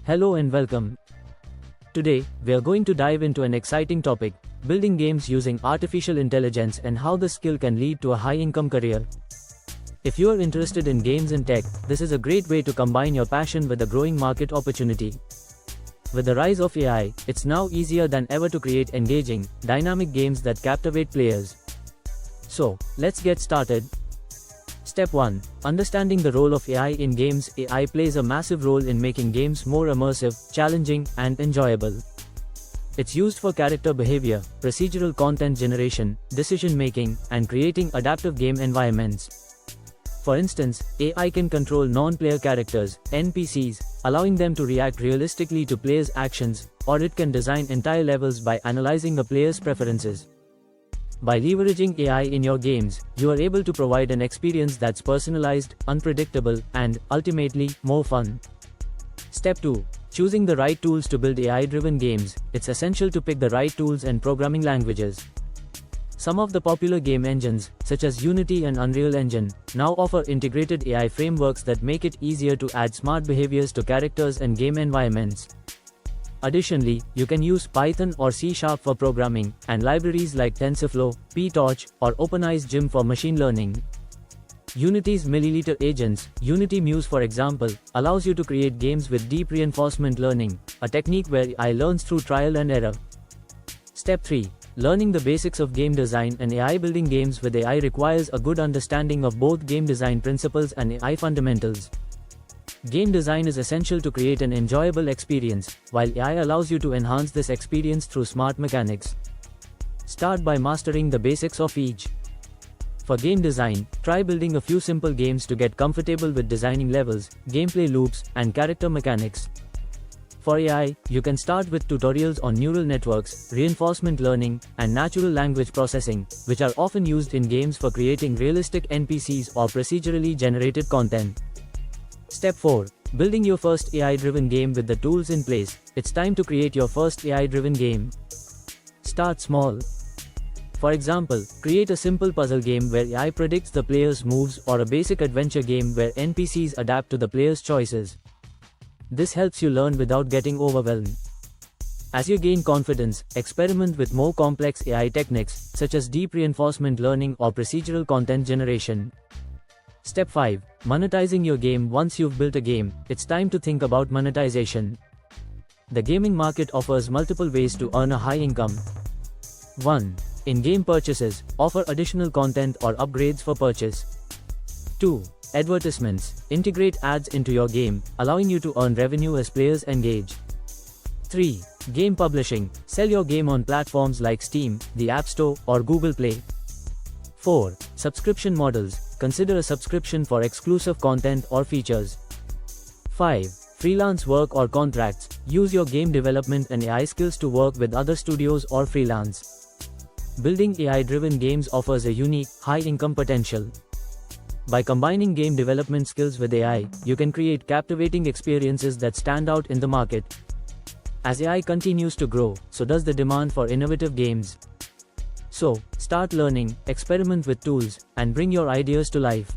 Hello and welcome. Today, we are going to dive into an exciting topic, building games using artificial intelligence and how this skill can lead to a high-income career. If you are interested in games and tech, this is a great way to combine your passion with a growing market opportunity. With the rise of AI, it's now easier than ever to create engaging, dynamic games that captivate players. So, let's get started. Step 1. Understanding the role of AI in games. AI plays a massive role in making games more immersive, challenging, and enjoyable. It's used for character behavior, procedural content generation, decision-making, and creating adaptive game environments. For instance, AI can control non-player characters, NPCs, allowing them to react realistically to players' actions, or it can design entire levels by analyzing a player's preferences. By leveraging AI in your games, you are able to provide an experience that's personalized, unpredictable, and, ultimately, more fun. Step 2. Choosing the right tools to build AI-driven games. It's essential to pick the right tools and programming languages. Some of the popular game engines, such as Unity and Unreal Engine, now offer integrated AI frameworks that make it easier to add smart behaviors to characters and game environments. Additionally, you can use Python or C# for programming, and libraries like TensorFlow, PyTorch, or OpenEye's Gym for machine learning. Unity's Milliliter agents, Unity Muse for example, allows you to create games with deep reinforcement learning, a technique where AI learns through trial and error. Step 3. Learning the basics of game design and AI. Building games with AI requires a good understanding of both game design principles and AI fundamentals. Game design is essential to create an enjoyable experience, while AI allows you to enhance this experience through smart mechanics. Start by mastering the basics of each. For game design, try building a few simple games to get comfortable with designing levels, gameplay loops, and character mechanics. For AI, you can start with tutorials on neural networks, reinforcement learning, and natural language processing, which are often used in games for creating realistic NPCs or procedurally generated content. Step 4. Building your first AI-driven game. With the tools in place, it's time to create your first AI-driven game. Start small. For example, create a simple puzzle game where AI predicts the player's moves, or a basic adventure game where NPCs adapt to the player's choices. This helps you learn without getting overwhelmed. As you gain confidence, experiment with more complex AI techniques, such as deep reinforcement learning or procedural content generation. Step 5. Monetizing your game. Once you've built a game, it's time to think about monetization. The gaming market offers multiple ways to earn a high income. 1. In-game purchases. Offer additional content or upgrades for purchase. 2. Advertisements. Integrate ads into your game, allowing you to earn revenue as players engage. 3. Game publishing. Sell your game on platforms like Steam, the App Store, or Google Play. 4. Subscription models. Consider a subscription for exclusive content or features. 5. Freelance work or contracts. Use your game development and AI skills to work with other studios or freelance. Building AI-driven games offers a unique, high-income potential. By combining game development skills with AI, you can create captivating experiences that stand out in the market. As AI continues to grow, so does the demand for innovative games. So, start learning, experiment with tools, and bring your ideas to life.